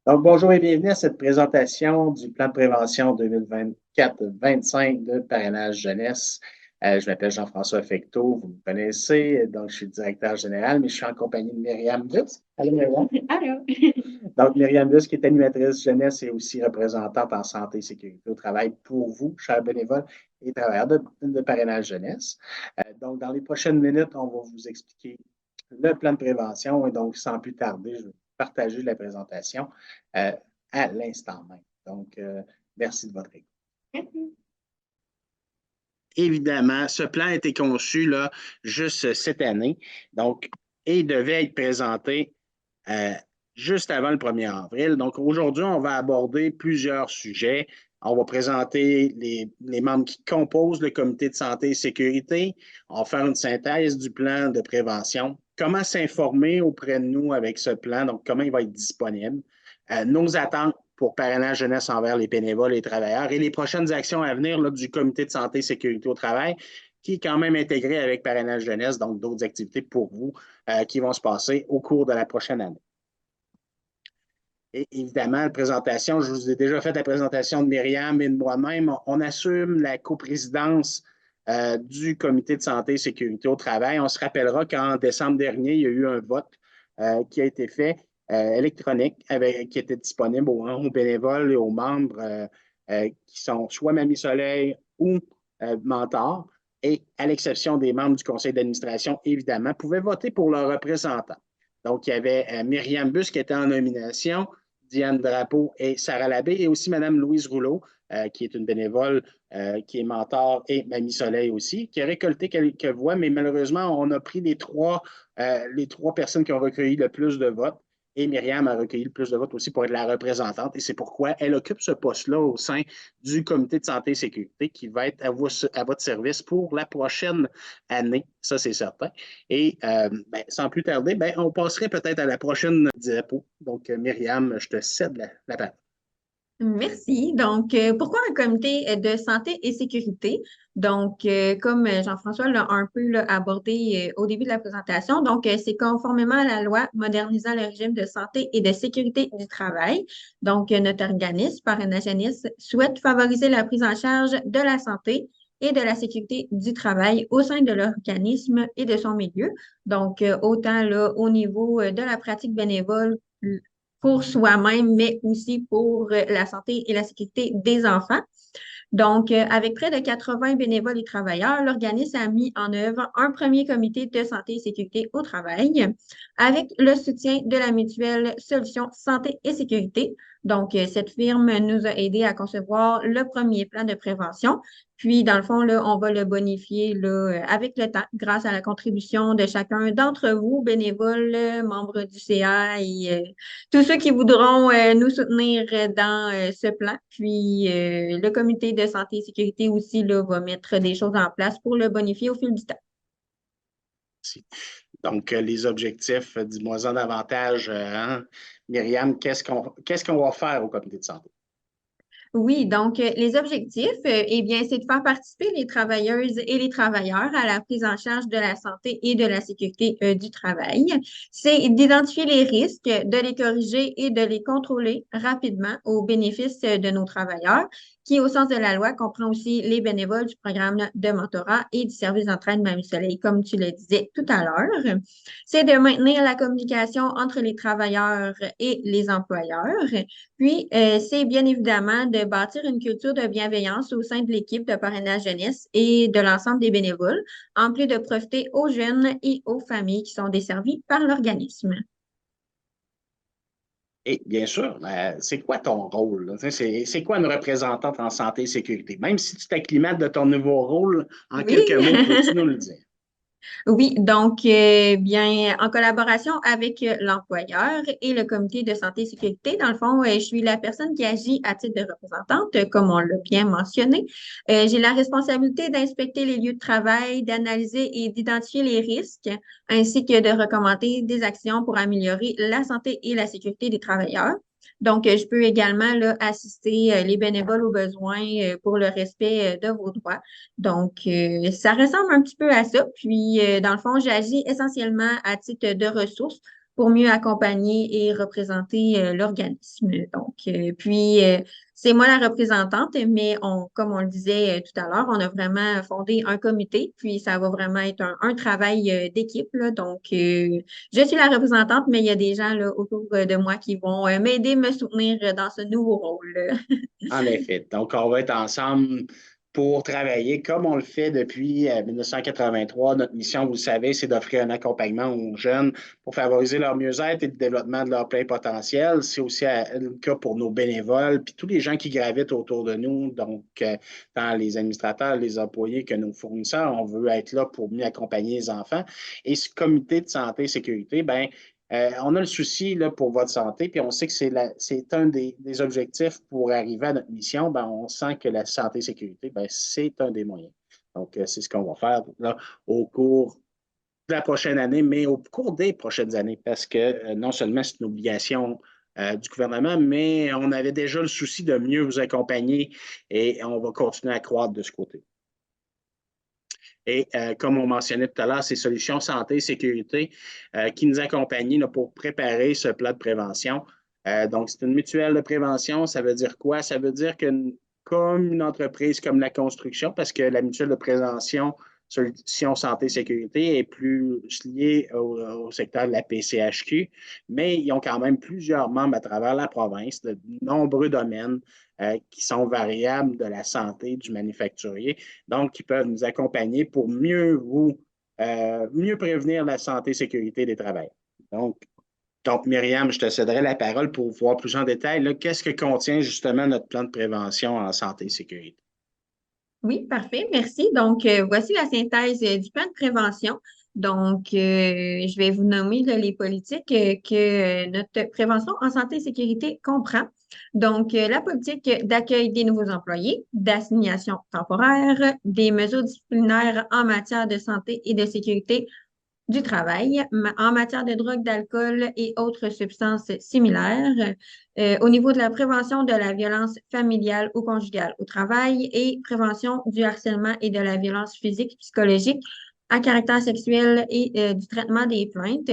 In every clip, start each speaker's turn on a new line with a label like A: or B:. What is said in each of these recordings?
A: Donc, bonjour et bienvenue à cette présentation du plan de prévention 2024-25 de parrainage jeunesse. Je m'appelle Jean-François Fecteau, vous me connaissez, donc je suis le directeur général, mais je suis en compagnie de Myriam Bus. Allô, Myriam.
B: Allô?
A: Donc, Myriam Bus, qui est animatrice jeunesse et aussi représentante en santé et sécurité au travail pour vous, chers bénévoles et travailleurs de parrainage jeunesse. Donc, dans les prochaines minutes, on va vous expliquer le plan de prévention et donc, sans plus tarder, je vais partager la présentation euh, à l'instant même. Donc, merci de votre écoute. Évidemment, ce plan a été conçu là, juste cette année, donc, et devait être présenté euh, juste avant le 1er avril. Donc, aujourd'hui, on va aborder plusieurs sujets. On va présenter les membres qui composent le comité de santé et sécurité. On va faire une synthèse du plan de prévention. Comment s'informer auprès de nous avec ce plan, donc comment il va être disponible. Nos attentes pour parrainage jeunesse envers les bénévoles et les travailleurs et les prochaines actions à venir là, du comité de santé et sécurité au travail qui est quand même intégré avec parrainage jeunesse, donc d'autres activités pour vous qui vont se passer au cours de la prochaine année. Et évidemment, la présentation, je vous ai déjà fait la présentation de Myriam et de moi-même. On assume la coprésidence du comité de santé et sécurité au travail. On se rappellera qu'en décembre dernier, il y a eu un vote qui a été fait électronique qui était disponible aux bénévoles et aux membres qui sont soit Mamie Soleil ou Mentor. Et à l'exception des membres du conseil d'administration, évidemment, pouvaient voter pour leurs représentants. Donc, il y avait Myriam Bus qui était en nomination, Diane Drapeau et Sarah Labbé, et aussi Mme Louise Rouleau, qui est une bénévole, qui est mentor, et Mamie Soleil aussi, qui a récolté quelques voix, mais malheureusement, on a pris les trois personnes qui ont recueilli le plus de votes. Et Myriam a recueilli le plus de votes aussi pour être la représentante. Et c'est pourquoi elle occupe ce poste-là au sein du comité de santé et sécurité qui va être à votre service pour la prochaine année. Ça, c'est certain. Et sans plus tarder, on passerait peut-être à la prochaine diapo. Donc, Myriam, je te cède la parole.
B: Merci. Donc, pourquoi un comité de santé et sécurité? Donc, comme Jean-François l'a un peu là, abordé au début de la présentation, donc c'est conformément à la loi modernisant le régime de santé et de sécurité du travail. Donc, notre organisme, Parrainage Jeunesse, souhaite favoriser la prise en charge de la santé et de la sécurité du travail au sein de l'organisme et de son milieu. Donc, autant là, au niveau de la pratique bénévole pour soi-même, mais aussi pour la santé et la sécurité des enfants. Donc, avec près de 80 bénévoles et travailleurs, l'organisme a mis en œuvre un premier comité de santé et sécurité au travail avec le soutien de la mutuelle Solutions Santé et Sécurité. Donc, cette firme nous a aidés à concevoir le premier plan de prévention. Puis, dans le fond, là, on va le bonifier là, avec le temps grâce à la contribution de chacun d'entre vous, bénévoles, membres du CA et tous ceux qui voudront nous soutenir dans ce plan. Puis, le comité de santé et sécurité aussi là, va mettre des choses en place pour le bonifier au fil du temps.
A: Merci. Donc, les objectifs, dis-moi-en davantage, hein? Myriam, qu'est-ce qu'on va faire au comité de santé?
B: Oui, donc les objectifs, eh bien, c'est de faire participer les travailleuses et les travailleurs à la prise en charge de la santé et de la sécurité du travail. C'est d'identifier les risques, de les corriger et de les contrôler rapidement au bénéfice de nos travailleurs, qui, au sens de la loi, comprend aussi les bénévoles du programme de mentorat et du service d'entraide Mamie Soleil, comme tu le disais tout à l'heure. C'est de maintenir la communication entre les travailleurs et les employeurs. Puis, c'est bien évidemment de bâtir une culture de bienveillance au sein de l'équipe de parrainage jeunesse et de l'ensemble des bénévoles, en plus de profiter aux jeunes et aux familles qui sont desservies par l'organisme.
A: Et bien sûr, c'est quoi ton rôle? Là? C'est quoi une représentante en santé et sécurité? Même si tu t'acclimates de ton nouveau rôle, en quelques
B: Oui.
A: mots, peux-tu nous le dire?
B: Oui, donc, bien, en collaboration avec l'employeur et le comité de santé et sécurité, dans le fond, je suis la personne qui agit à titre de représentante, comme on l'a bien mentionné. J'ai la responsabilité d'inspecter les lieux de travail, d'analyser et d'identifier les risques, ainsi que de recommander des actions pour améliorer la santé et la sécurité des travailleurs. Donc, je peux également là, assister les bénévoles aux besoins pour le respect de vos droits. Donc, ça ressemble un petit peu à ça. Puis, dans le fond, j'agis essentiellement à titre de ressources pour mieux accompagner et représenter l'organisme. Donc, c'est moi la représentante, mais comme on le disait tout à l'heure, on a vraiment fondé un comité, puis ça va vraiment être un travail d'équipe, là. Donc, je suis la représentante, mais il y a des gens là, autour de moi qui vont m'aider, me soutenir dans ce nouveau rôle.
A: En effet. Donc, on va être ensemble pour travailler comme on le fait depuis 1983. Notre mission, vous le savez, c'est d'offrir un accompagnement aux jeunes pour favoriser leur mieux-être et le développement de leur plein potentiel. C'est aussi le cas pour nos bénévoles, puis tous les gens qui gravitent autour de nous, donc tant les administrateurs, les employés que nos fournisseurs. On veut être là pour mieux accompagner les enfants. Et ce comité de santé et sécurité, ben on a le souci là, pour votre santé, puis on sait que c'est un des objectifs pour arriver à notre mission. Ben, on sent que la santé et sécurité, ben, c'est un des moyens. Donc, c'est ce qu'on va faire là, au cours de la prochaine année, mais au cours des prochaines années, parce que non seulement c'est une obligation du gouvernement, mais on avait déjà le souci de mieux vous accompagner et on va continuer à croître de ce côté. Et comme on mentionnait tout à l'heure, c'est Solutions Santé Sécurité qui nous accompagnent là, pour préparer ce plan de prévention. Donc, c'est une mutuelle de prévention. Ça veut dire quoi? Ça veut dire que comme une entreprise comme la construction, parce que la mutuelle de prévention Solutions Santé Sécurité est plus liée au secteur de la PCHQ, mais ils ont quand même plusieurs membres à travers la province de nombreux domaines qui sont variables de la santé du manufacturier, donc qui peuvent nous accompagner pour mieux prévenir la santé et sécurité des travailleurs. Donc, Myriam, je te céderai la parole pour voir plus en détail. Qu'est-ce que contient justement notre plan de prévention en santé et sécurité?
B: Oui, parfait, merci. Donc, voici la synthèse du plan de prévention. Donc, je vais vous nommer là, les politiques que notre prévention en santé et sécurité comprend. Donc, la politique d'accueil des nouveaux employés, d'assignation temporaire, des mesures disciplinaires en matière de santé et de sécurité du travail en matière de drogue, d'alcool et autres substances similaires, au niveau de la prévention de la violence familiale ou conjugale au travail et prévention du harcèlement et de la violence physique, psychologique à caractère sexuel et du traitement des plaintes.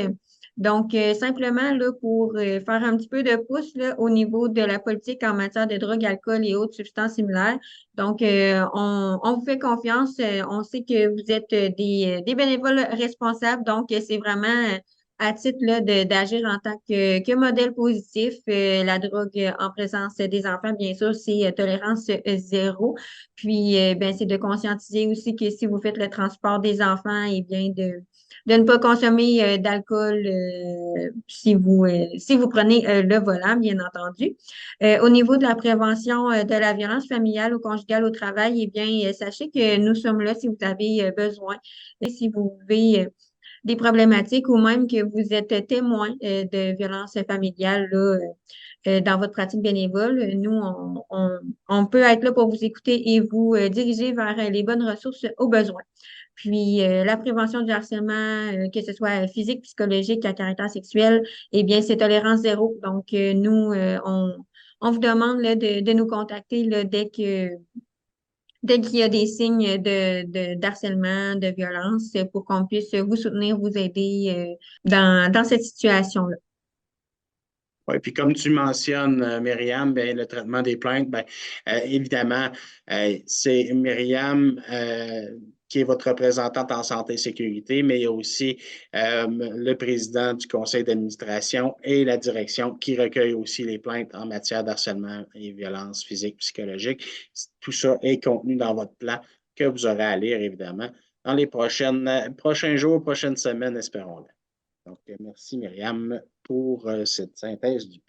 B: Donc, simplement là, pour faire un petit peu de pouce là, au niveau de la politique en matière de drogue, alcool et autres substances similaires. Donc, on vous fait confiance. On sait que vous êtes des bénévoles responsables. Donc, c'est vraiment à titre là, d'agir en tant que modèle positif. La drogue en présence des enfants, bien sûr, c'est tolérance zéro. Puis, ben, c'est de conscientiser aussi que si vous faites le transport des enfants, eh bien, de ne pas consommer d'alcool si vous prenez le volant, bien entendu. Au niveau de la prévention de la violence familiale ou conjugale au travail, eh bien, sachez que nous sommes là si vous avez besoin, et si vous vivez des problématiques ou même que vous êtes témoin de violences familiales là, dans votre pratique bénévole. Nous, on peut être là pour vous écouter et vous diriger vers les bonnes ressources au besoin. Puis, la prévention du harcèlement, que ce soit physique, psychologique, à caractère sexuel, eh bien, c'est tolérance zéro. Donc, nous, on vous demande là, de nous contacter là, dès qu'il y a des signes d'harcèlement, de violence, pour qu'on puisse vous soutenir, vous aider dans cette situation-là.
A: Oui, puis comme tu mentionnes, Myriam, ben, le traitement des plaintes, ben, évidemment, c'est Myriam qui est votre représentante en santé et sécurité, mais il y a aussi le président du conseil d'administration et la direction qui recueille aussi les plaintes en matière d'harcèlement et violence physique, psychologique. Tout ça est contenu dans votre plan que vous aurez à lire, évidemment, dans les prochains jours, prochaines semaines, espérons-le. Donc, merci Myriam pour cette synthèse du.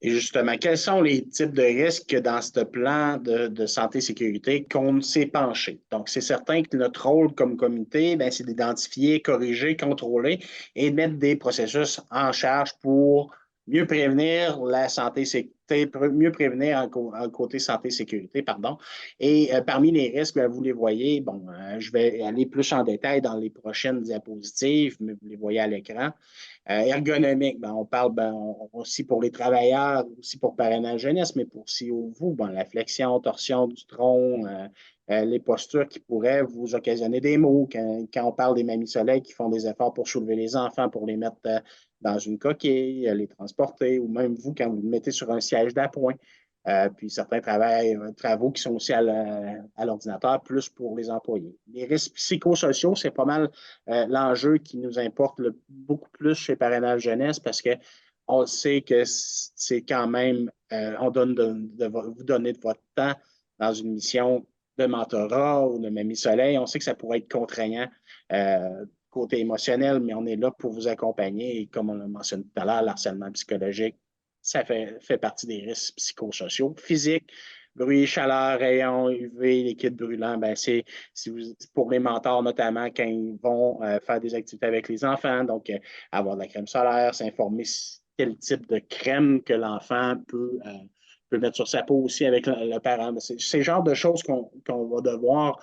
A: Et justement, quels sont les types de risques dans ce plan de santé et sécurité qu'on s'est penché? Donc, c'est certain que notre rôle comme comité, ben, c'est d'identifier, corriger, contrôler et de mettre des processus en charge pour mieux prévenir la santé mieux prévenir en côté santé-sécurité, pardon. Et parmi les risques, ben, vous les voyez, bon, je vais aller plus en détail dans les prochaines diapositives, mais vous les voyez à l'écran. Ergonomique, ben, on parle aussi pour les travailleurs, aussi pour parrainage jeunesse, mais pour aussi vous, bon, la flexion, torsion du tronc, les postures qui pourraient vous occasionner des maux. Quand on parle des mamies soleil qui font des efforts pour soulever les enfants, pour les mettre dans une coquille, les transporter, ou même vous, quand vous le mettez sur un siège d'appoint. Puis certains travaux qui sont aussi à l'ordinateur, plus pour les employés. Les risques psychosociaux, c'est pas mal l'enjeu qui nous importe beaucoup plus chez Parrainage Jeunesse parce qu'on sait que c'est quand même, on donne vous donner de votre temps dans une mission de mentorat ou de Mamie Soleil. On sait que ça pourrait être contraignant côté émotionnel, mais on est là pour vous accompagner. Et comme on l'a mentionné tout à l'heure, l'harcèlement psychologique, ça fait partie des risques psychosociaux. Physique, bruit, chaleur, rayons UV, liquide brûlant, ben c'est pour les mentors notamment quand ils vont faire des activités avec les enfants, donc avoir de la crème solaire, s'informer quel type de crème que l'enfant peut mettre sur sa peau aussi avec le parent. C'est le genre de choses qu'on va devoir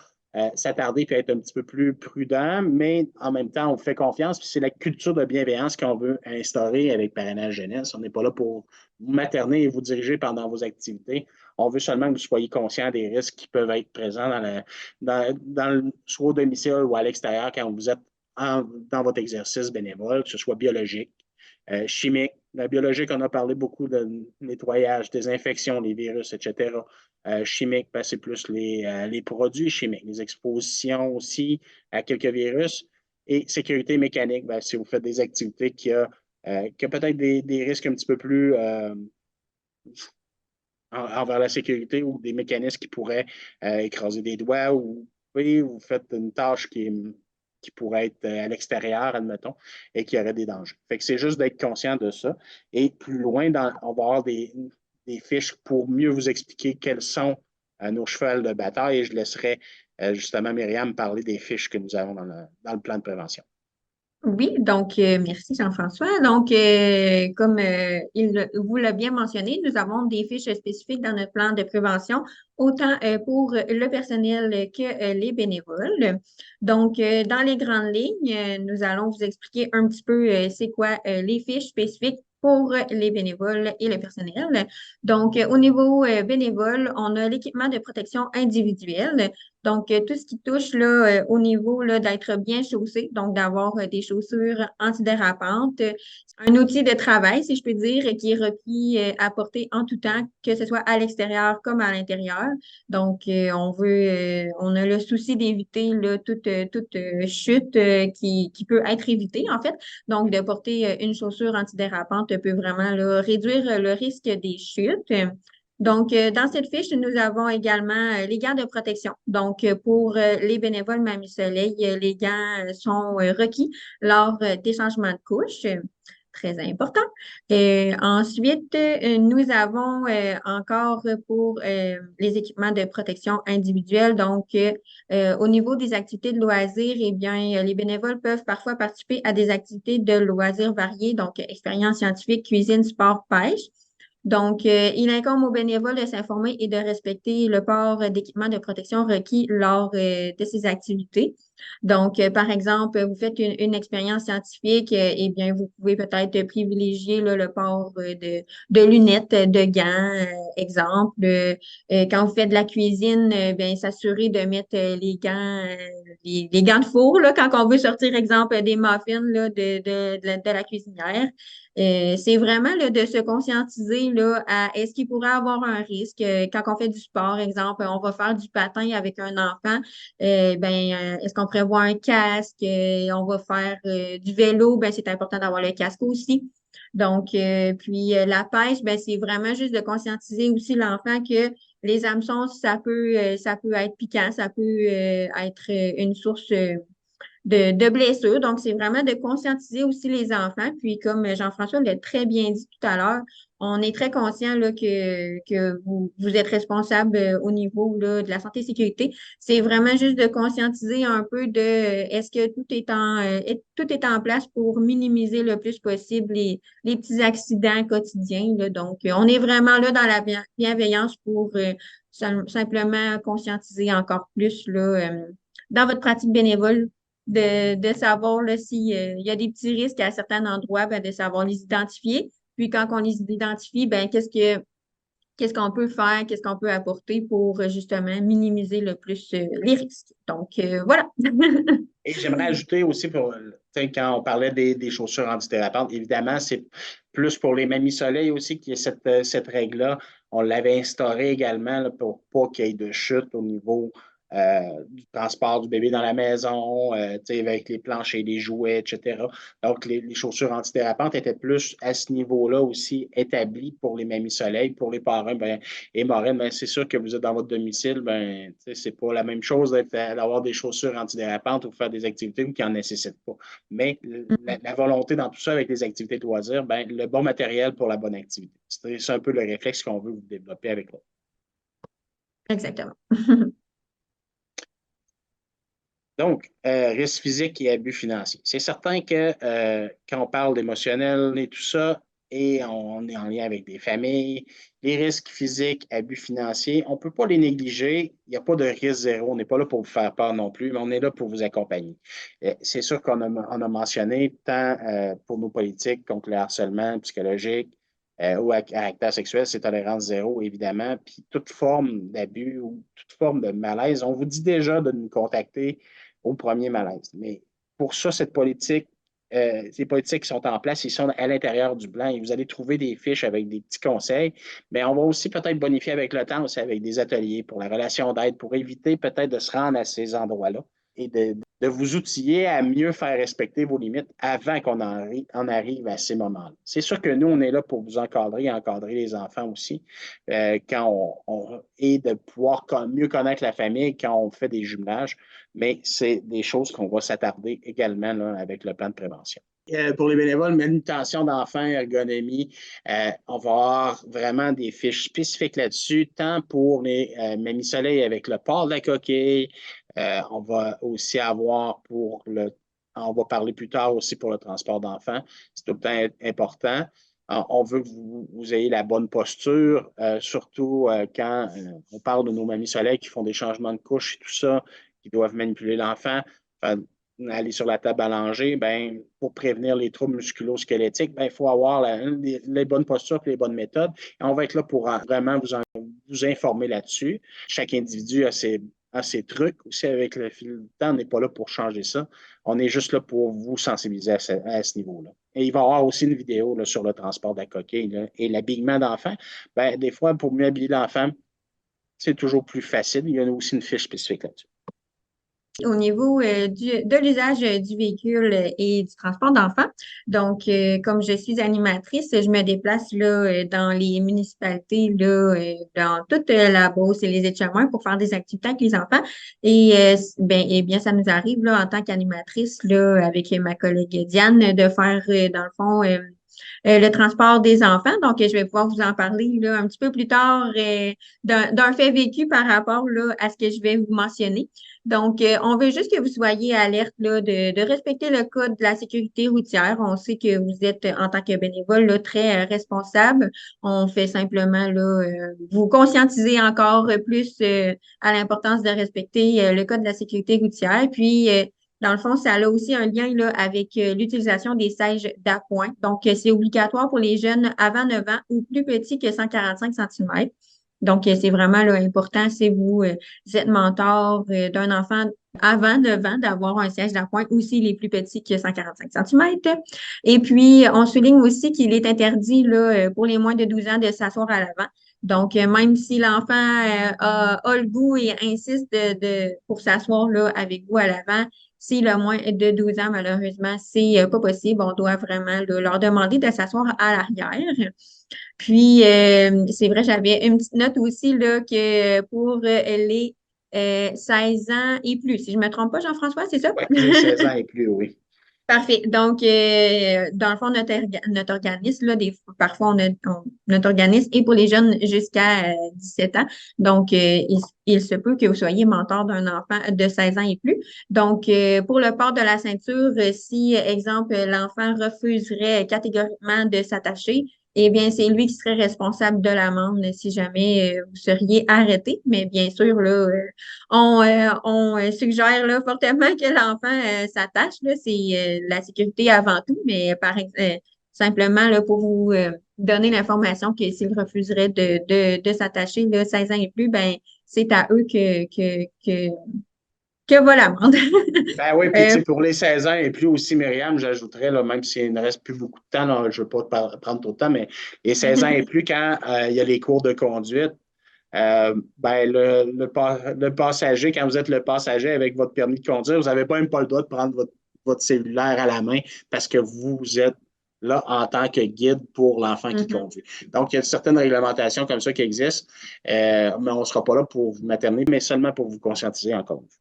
A: s'attarder et être un petit peu plus prudent, mais en même temps, on fait confiance. Puis c'est la culture de bienveillance qu'on veut instaurer avec Parrainage Jeunesse. On n'est pas là pour vous materner et vous diriger pendant vos activités. On veut seulement que vous soyez conscient des risques qui peuvent être présents soit au domicile ou à l'extérieur quand vous êtes dans votre exercice bénévole, que ce soit biologique, chimique. La biologique, on a parlé beaucoup de nettoyage, désinfection, les virus, etc. Chimique, ben, c'est plus les produits chimiques, les expositions aussi à quelques virus. Et sécurité mécanique, ben, si vous faites des activités qui a peut-être des risques un petit peu plus envers la sécurité ou des mécanismes qui pourraient écraser des doigts ou oui, vous faites une tâche qui pourrait être à l'extérieur, admettons, et qui aurait des dangers. Fait que c'est juste d'être conscient de ça. Et plus loin, on va avoir des fiches pour mieux vous expliquer quels sont nos chevals de bataille et je laisserai justement Myriam parler des fiches que nous avons dans le plan de prévention.
B: Oui, donc merci Jean-François. Donc, comme vous l'a bien mentionné, nous avons des fiches spécifiques dans notre plan de prévention, autant pour le personnel que les bénévoles. Donc, dans les grandes lignes, nous allons vous expliquer un petit peu c'est quoi les fiches spécifiques pour les bénévoles et le personnel. Donc, au niveau bénévole, on a l'équipement de protection individuelle. Donc, tout ce qui touche là, au niveau là, d'être bien chaussé, donc d'avoir des chaussures antidérapantes, un outil de travail, si je peux dire, qui est requis à porter en tout temps, que ce soit à l'extérieur comme à l'intérieur. Donc, on a le souci d'éviter là, toute chute qui peut être évitée, en fait. Donc, de porter une chaussure antidérapante peut vraiment là, réduire le risque des chutes. Donc, dans cette fiche, nous avons également les gants de protection. Donc, pour les bénévoles Mamie Soleil, les gants sont requis lors des changements de couche. Très important. Ensuite, nous avons encore pour les équipements de protection individuelle. Donc, au niveau des activités de loisirs, eh bien, les bénévoles peuvent parfois participer à des activités de loisirs variées, donc expériences scientifiques, cuisine, sport, pêche. Donc, il incombe aux bénévoles de s'informer et de respecter le port d'équipements de protection requis lors de ces activités. Donc, par exemple, vous faites une expérience scientifique, eh bien, vous pouvez peut-être privilégier là, le port de lunettes, de gants, exemple. Quand vous faites de la cuisine, bien, s'assurer de mettre les gants, les gants de four, là, quand on veut sortir, exemple, des muffins là, de la cuisinière. C'est vraiment là, de se conscientiser là, à est-ce qu'il pourrait avoir un risque quand on fait du sport, exemple, on va faire du patin avec un enfant, est-ce qu'on prévoit un casque, on va faire du vélo, ben c'est important d'avoir le casque aussi. Donc, la pêche, ben c'est vraiment juste de conscientiser aussi l'enfant que les hameçons, ça peut être piquant, ça peut être une source de blessures. Donc, c'est vraiment de conscientiser aussi les enfants. Puis, comme Jean-François l'a très bien dit tout à l'heure, on est très conscient là, que vous êtes responsable au niveau là, de la santé et sécurité. C'est vraiment juste de conscientiser un peu de est-ce que tout est en place pour minimiser le plus possible les petits accidents quotidiens, là. Donc, on est vraiment là dans la bienveillance pour simplement conscientiser encore plus là, dans votre pratique bénévole de savoir là, s'il y a des petits risques à certains endroits, ben, de savoir les identifier. Puis quand on les identifie, ben, qu'est-ce qu'on peut faire, qu'est-ce qu'on peut apporter pour justement minimiser le plus les risques. Donc, voilà.
A: Et j'aimerais ajouter aussi, quand on parlait des chaussures antidérapantes, évidemment, c'est plus pour les mamies soleil aussi qu'il y a cette règle-là. On l'avait instaurée également là, pour pas qu'il y ait de chute au niveau du transport du bébé dans la maison, avec les planchers, les jouets, etc. Donc, les chaussures antidérapantes étaient plus à ce niveau-là aussi établies pour les mamies soleil. Pour les parents ben, et marraines, ben, c'est sûr que vous êtes dans votre domicile, ben, c'est pas la même chose d'avoir des chaussures antidérapantes ou faire des activités qui n'en nécessitent pas. Mais la volonté dans tout ça avec les activités de loisirs, ben, le bon matériel pour la bonne activité. C'est un peu le réflexe qu'on veut vous développer avec là.
B: Exactement.
A: Donc, risque physique et abus financiers. C'est certain que quand on parle d'émotionnel et tout ça, et on est en lien avec des familles, les risques physiques, abus financiers, on ne peut pas les négliger. Il n'y a pas de risque zéro. On n'est pas là pour vous faire peur non plus, mais on est là pour vous accompagner. C'est sûr on a mentionné tant pour nos politiques contre le harcèlement psychologique ou à caractère sexuel, c'est tolérance zéro, évidemment. Puis toute forme d'abus ou toute forme de malaise, on vous dit déjà de nous contacter au premier malaise. Mais pour ça, ces politiques qui sont en place, ils sont à l'intérieur du blanc et vous allez trouver des fiches avec des petits conseils. Mais on va aussi peut-être bonifier avec le temps aussi avec des ateliers pour la relation d'aide, pour éviter peut-être de se rendre à ces endroits-là et de vous outiller à mieux faire respecter vos limites avant qu'on en arrive à ces moments-là. C'est sûr que nous, on est là pour vous encadrer et encadrer les enfants aussi, et de pouvoir mieux connaître la famille quand on fait des jumelages, mais c'est des choses qu'on va s'attarder également là, avec le plan de prévention. Pour les bénévoles, manutention d'enfants, ergonomie, on va avoir vraiment des fiches spécifiques là-dessus, tant pour les Mamie Soleil avec le port de la coquille, on va aussi avoir on va parler plus tard aussi pour le transport d'enfants, c'est tout le temps important. On veut que vous ayez la bonne posture, surtout quand on parle de nos mamies soleil qui font des changements de couche et tout ça, qui doivent manipuler l'enfant. Aller sur la table à langer, ben, pour prévenir les troubles musculo-squelettiques, ben, il faut avoir les bonnes postures et les bonnes méthodes. Et on va être là pour vraiment vous informer là-dessus. Chaque individu a ses trucs aussi avec le fil du temps. On n'est pas là pour changer ça. On est juste là pour vous sensibiliser à ce niveau-là. Et il va y avoir aussi une vidéo là, sur le transport de la coquille là, et l'habillement d'enfant. Ben, des fois, pour mieux habiller l'enfant, c'est toujours plus facile. Il y a aussi une fiche spécifique là-dessus.
B: Au niveau de l'usage du véhicule et du transport d'enfants. Donc, comme je suis animatrice, je me déplace là, dans les municipalités, là, dans toute la Beauce et les Échemins pour faire des activités avec les enfants. Et, eh bien, ça nous arrive là, en tant qu'animatrice, là, avec ma collègue Diane, de faire, dans le fond, le transport des enfants. Donc, je vais pouvoir vous en parler là, un petit peu plus tard d'un fait vécu par rapport là, à ce que je vais vous mentionner. Donc, on veut juste que vous soyez alerte là, de respecter le code de la sécurité routière. On sait que vous êtes, en tant que bénévole, là, très responsable. On fait simplement là, vous conscientiser encore plus à l'importance de respecter le code de la sécurité routière. Puis, dans le fond, ça a aussi un lien là, avec l'utilisation des sièges d'appoint. Donc, c'est obligatoire pour les jeunes avant 9 ans ou plus petits que 145 cm. Donc, c'est vraiment là, important si vous êtes mentor d'un enfant avant 9 ans d'avoir un siège d'appoint ou s'il est plus petit que 145 cm. Et puis, on souligne aussi qu'il est interdit là, pour les moins de 12 ans de s'asseoir à l'avant. Donc, même si l'enfant a le goût et insiste pour s'asseoir là, avec vous à l'avant, s'il a moins de 12 ans, malheureusement, c'est pas possible. On doit vraiment là, leur demander de s'asseoir à l'arrière. Puis, c'est vrai, j'avais une petite note aussi là, que pour les 16 ans et plus. Si je ne me trompe pas, Jean-François, c'est ça?
A: Oui, c'est 16 ans et plus, oui.
B: Parfait. Donc, dans le fond, notre organisme, là, parfois, notre organisme est pour les jeunes jusqu'à 17 ans. Donc, il se peut que vous soyez mentor d'un enfant de 16 ans et plus. Donc, pour le port de la ceinture, si, exemple, l'enfant refuserait catégoriquement de s'attacher, eh bien, c'est lui qui serait responsable de l'amende si jamais vous seriez arrêté. Mais bien sûr, là, on suggère là, fortement que l'enfant s'attache. Là, c'est la sécurité avant tout, mais simplement là, pour vous donner l'information que s'il refuserait de s'attacher là, 16 ans et plus, ben, c'est à eux que va l'amende.
A: Ben oui, puis tu
B: Euh,
A: sais, pour les 16 ans et plus aussi, Myriam, j'ajouterais, là, même s'il ne reste plus beaucoup de temps, là, je ne veux pas prendre trop de temps, mais les 16 ans et plus, quand il y a les cours de conduite, ben, le passager, quand vous êtes le passager avec votre permis de conduire, vous n'avez pas même pas le droit de prendre votre cellulaire à la main parce que vous êtes là en tant que guide pour l'enfant qui
B: mhm.
A: conduit. Donc, il y a certaines réglementations comme ça qui existent, mais on ne sera pas là pour vous materner, mais seulement pour vous conscientiser encore une fois.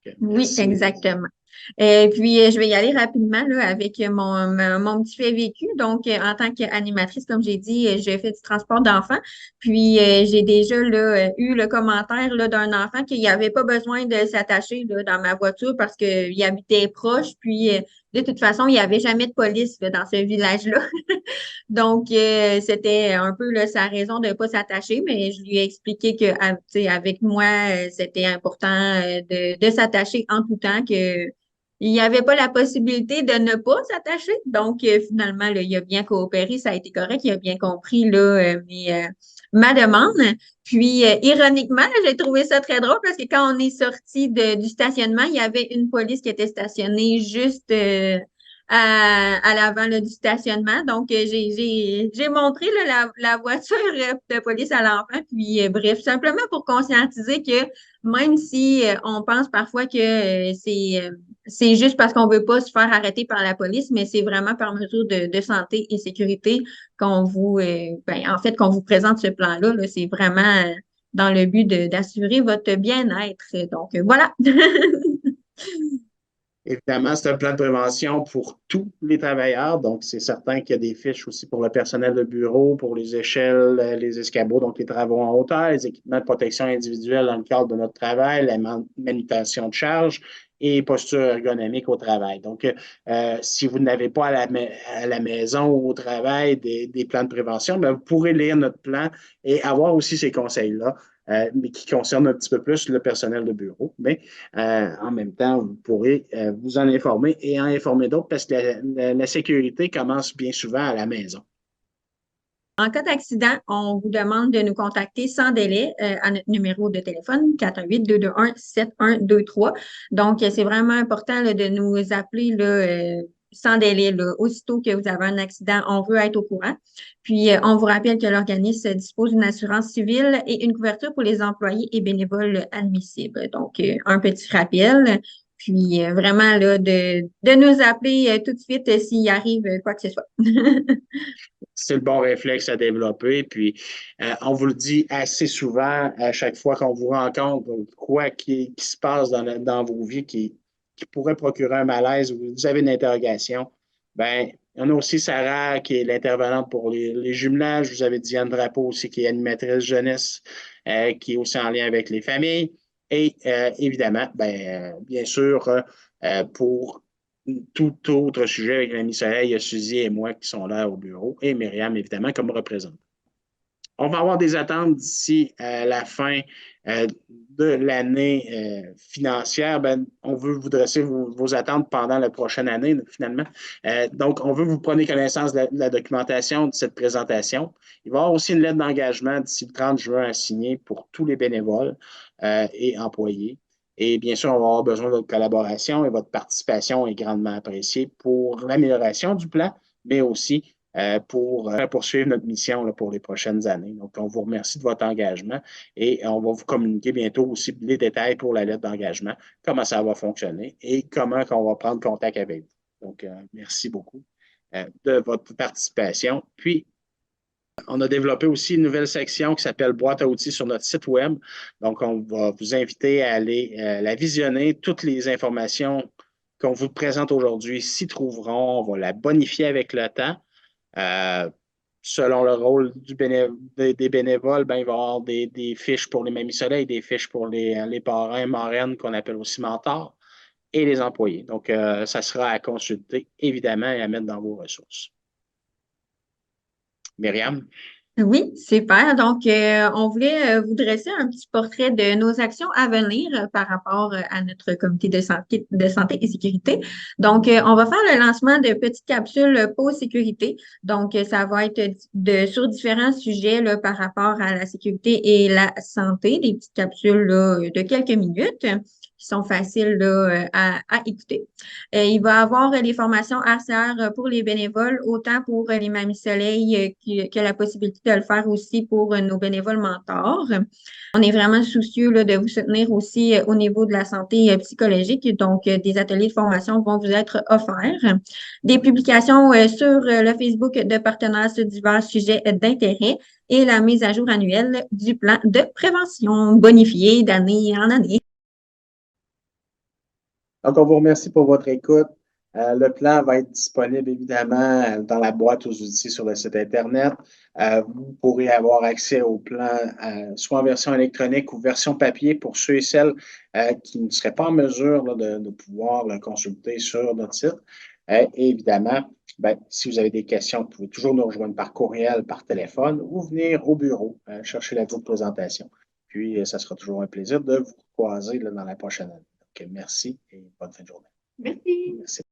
A: OK,
B: Oui,
A: merci.
B: exactement. Puis, je vais y aller rapidement là, avec mon petit fait vécu. Donc, en tant qu'animatrice, comme j'ai dit, je fais du transport d'enfants. Puis, j'ai déjà là, eu le commentaire là, d'un enfant qu'il n'y avait pas besoin de s'attacher là, dans ma voiture parce qu'il habitait proche. Puis, de toute façon, il n'y avait jamais de police là, dans ce village-là. Donc, c'était un peu là, sa raison de ne pas s'attacher, mais je lui ai expliqué que tu sais, avec moi, c'était important de s'attacher en tout temps, que il n'y avait pas la possibilité de ne pas s'attacher. Donc, finalement, là, il a bien coopéré, ça a été correct, il a bien compris là, ma demande. Puis, ironiquement, là, j'ai trouvé ça très drôle parce que quand on est sorti du stationnement, il y avait une police qui était stationnée juste à l'avant là, du stationnement. Donc, j'ai montré là, la voiture de police à l'enfant. Puis, bref, simplement pour conscientiser que même si on pense parfois que c'est juste parce qu'on veut pas se faire arrêter par la police, mais c'est vraiment par mesure de santé et sécurité en fait, qu'on vous présente ce plan-là. Là, c'est vraiment dans le but d'assurer votre bien-être. Donc, voilà.
A: Évidemment, c'est un plan de prévention pour tous les travailleurs. Donc, c'est certain qu'il y a des fiches aussi pour le personnel de bureau, pour les échelles, les escabeaux, donc les travaux en hauteur, les équipements de protection individuelle dans le cadre de notre travail, la manutention de charge et posture ergonomique au travail. Donc, si vous n'avez pas à la maison ou au travail des plans de prévention, bien, vous pourrez lire notre plan et avoir aussi ces conseils-là, mais qui concernent un petit peu plus le personnel de bureau. Mais en même temps, vous pourrez vous en informer et en informer d'autres parce que la sécurité commence bien souvent à la maison.
B: En cas d'accident, on vous demande de nous contacter sans délai à notre numéro de téléphone 418-221-7123. Donc, c'est vraiment important là, de nous appeler là, sans délai. Là. Aussitôt que vous avez un accident, on veut être au courant. Puis, on vous rappelle que l'organisme dispose d'une assurance civile et une couverture pour les employés et bénévoles admissibles. Donc, un petit rappel. Puis, vraiment, là, de nous appeler tout de suite s'il arrive quoi que ce soit.
A: C'est le bon réflexe à développer. Puis, on vous le dit assez souvent à chaque fois qu'on vous rencontre, quoi qui se passe dans vos vies qui pourrait procurer un malaise ou vous avez une interrogation. Ben, on a aussi Sarah qui est l'intervenante pour les jumelages. Vous avez Diane Drapeau aussi qui est animatrice jeunesse, qui est aussi en lien avec les familles. Et évidemment, ben, bien sûr, pour tout autre sujet avec l'ami Soleil, il y a Suzy et moi qui sont là au bureau, et Myriam, évidemment, comme représentant. On va avoir des attentes d'ici la fin de l'année financière. Ben, on veut vous dresser vos attentes pendant la prochaine année, finalement. Donc, on veut que vous preniez connaissance de la documentation de cette présentation. Il va y avoir aussi une lettre d'engagement d'ici le 30 juin à signer pour tous les bénévoles et employés. Et bien sûr, on va avoir besoin de votre collaboration et votre participation est grandement appréciée pour l'amélioration du plan, mais aussi pour poursuivre notre mission là, pour les prochaines années. Donc, on vous remercie de votre engagement et on va vous communiquer bientôt aussi les détails pour la lettre d'engagement, comment ça va fonctionner et comment on va prendre contact avec vous. Donc, merci beaucoup de votre participation. Puis, On a développé aussi une nouvelle section qui s'appelle Boîte à outils sur notre site web. Donc, on va vous inviter à aller la visionner. Toutes les informations qu'on vous présente aujourd'hui s'y trouveront. On va la bonifier avec le temps. Selon le rôle des bénévoles, ben, il va y avoir des fiches pour les Mamies Soleil, des fiches pour les parrains, marraines qu'on appelle aussi mentors et les employés. Donc, ça sera à consulter, évidemment, et à mettre dans vos ressources. Myriam?
B: Oui, super. Donc, on voulait vous dresser un petit portrait de nos actions à venir par rapport à notre comité de santé et sécurité. Donc, on va faire le lancement de petites capsules pause sécurité. Donc, ça va être sur différents sujets là, par rapport à la sécurité et la santé, des petites capsules là, de quelques minutes qui sont faciles là, à écouter. Il va y avoir les formations RCR pour les bénévoles, autant pour les Mamies Soleil que la possibilité de le faire aussi pour nos bénévoles mentors. On est vraiment soucieux là, de vous soutenir aussi au niveau de la santé psychologique. Donc, des ateliers de formation vont vous être offerts. Des publications sur le Facebook de partenaires sur divers sujets d'intérêt et la mise à jour annuelle du plan de prévention bonifié d'année en année.
A: Donc, on vous remercie pour votre écoute. Le plan va être disponible évidemment dans la boîte aux outils sur le site Internet. Vous pourrez avoir accès au plan soit en version électronique ou version papier pour ceux et celles qui ne seraient pas en mesure là, de pouvoir le consulter sur notre site. Et évidemment, ben, si vous avez des questions, vous pouvez toujours nous rejoindre par courriel, par téléphone ou venir au bureau chercher la petite présentation. Puis, ça sera toujours un plaisir de vous croiser là, dans la prochaine année. Donc, merci et bonne fin de journée.
B: Merci.
A: Merci.